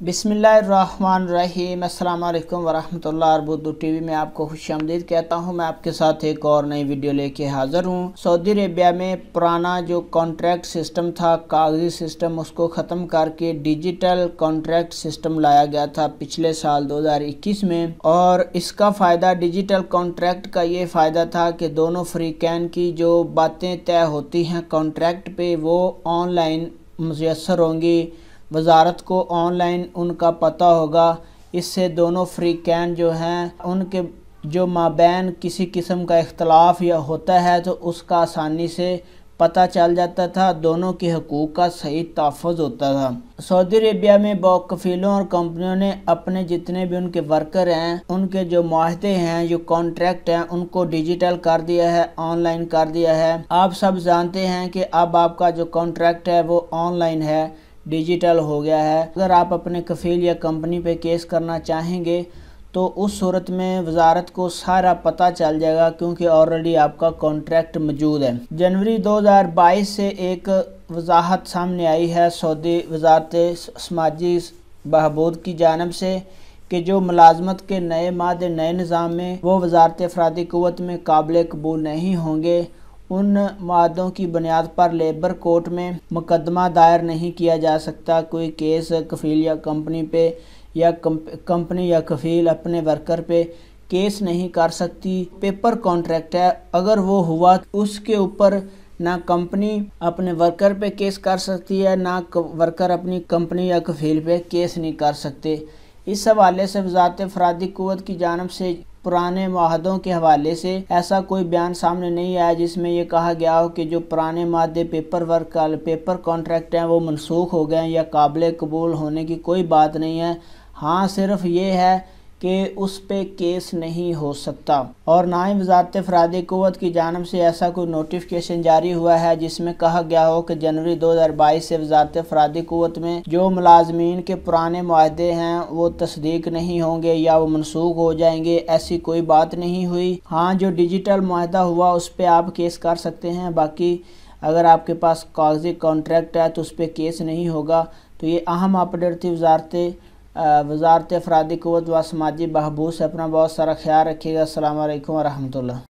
बिस्मिल्लाहिर्रहमानिर्रहीम। अस्सलाम वालेकुम वरहमतुल्लाह। बुद्दू टीवी में आपको खुश आमदीद कहता हूँ। मैं आपके साथ एक और नई वीडियो लेके हाज़िर हूँ। सऊदी अरेबिया में पुराना जो कॉन्ट्रैक्ट सिस्टम था, कागजी सिस्टम, उसको ख़त्म करके डिजिटल कॉन्ट्रैक्ट सिस्टम लाया गया था पिछले साल 2021 में। और इसका फ़ायदा, डिजिटल कॉन्ट्रैक्ट का ये फ़ायदा था कि दोनों फ़रीक़ैन की जो बातें तय होती हैं कॉन्ट्रैक्ट पे, वो ऑनलाइन मुयस्सर होंगी। वजारत को ऑनलाइन उनका पता होगा। इससे दोनों फ़रीक़ैन जो हैं, उनके जो माबैन किसी किस्म का इख्तलाफ या होता है तो उसका आसानी से पता चल जाता था। दोनों के हकूक़ का सही तहफ़्फ़ुज़ होता था। सऊदी अरेबिया में कफ़ीलों और कंपनियों ने अपने जितने भी उनके वर्कर हैं, उनके जो मुआहदे हैं, जो कॉन्ट्रैक्ट हैं, उनको डिजिटल कर दिया है, ऑनलाइन कर दिया है। आप सब जानते हैं कि अब आपका जो कॉन्ट्रैक्ट है वो ऑनलाइन है, डिजिटल हो गया है। अगर आप अपने कफ़ील या कंपनी पे केस करना चाहेंगे तो उस सूरत में वजारत को सारा पता चल जाएगा, क्योंकि ऑलरेडी आपका कॉन्ट्रैक्ट मौजूद है। जनवरी 2022 से एक वजाहत सामने आई है सऊदी वजारत समाजी बहबूद की जानिब से कि जो मुलाजमत के नए मादे नए निज़ाम में वो वजारत अफरादी क़ुव्वत में काबिल कबूल नहीं होंगे। उन मादों की बुनियाद पर लेबर कोर्ट में मुकदमा दायर नहीं किया जा सकता। कोई केस कफ़ील या कंपनी पे या कंपनी या कफ़ील अपने वर्कर पे केस नहीं कर सकती। पेपर कॉन्ट्रैक्ट है, अगर वो हुआ उसके ऊपर ना कंपनी अपने वर्कर पे केस कर सकती है, ना वर्कर अपनी कंपनी या कफ़ील पे केस नहीं कर सकते। इस हवाले से वजारत अफरादी क़ुव्वत की जानिब से पुराने मुआहदों के हवाले से ऐसा कोई बयान सामने नहीं आया जिसमें ये कहा गया हो कि जो पुराने मादे पेपर कॉन्ट्रैक्ट हैं वो मनसूख हो गए हैं या काबिल कबूल होने की कोई बात नहीं है। हाँ, सिर्फ ये है कि उस पे केस नहीं हो सकता। और ना ही वजारत अफरादी क़ुव्वत की जानिब से ऐसा कोई नोटिफिकेशन जारी हुआ है जिसमें कहा गया हो कि जनवरी 2022 से वजारत अफरादी क़ुव्वत में जो मुलाजमीन के पुराने मुआहदे हैं वो तस्दीक नहीं होंगे या वो मनसूख हो जाएंगे। ऐसी कोई बात नहीं हुई। हाँ, जो डिजिटल मुआहदा हुआ उस पर आप केस कर सकते हैं। बाकी अगर आपके पास कागजी कॉन्ट्रैक्ट है तो उस पर केस नहीं होगा। तो ये अहम अपडेट थी वजारत अफरादी क़ुव्वत व समाजी बहबूद से। अपना बहुत सारा ख्याल रखिएगा। अस्सलाम वालेकुम व रहमतुल्लाह।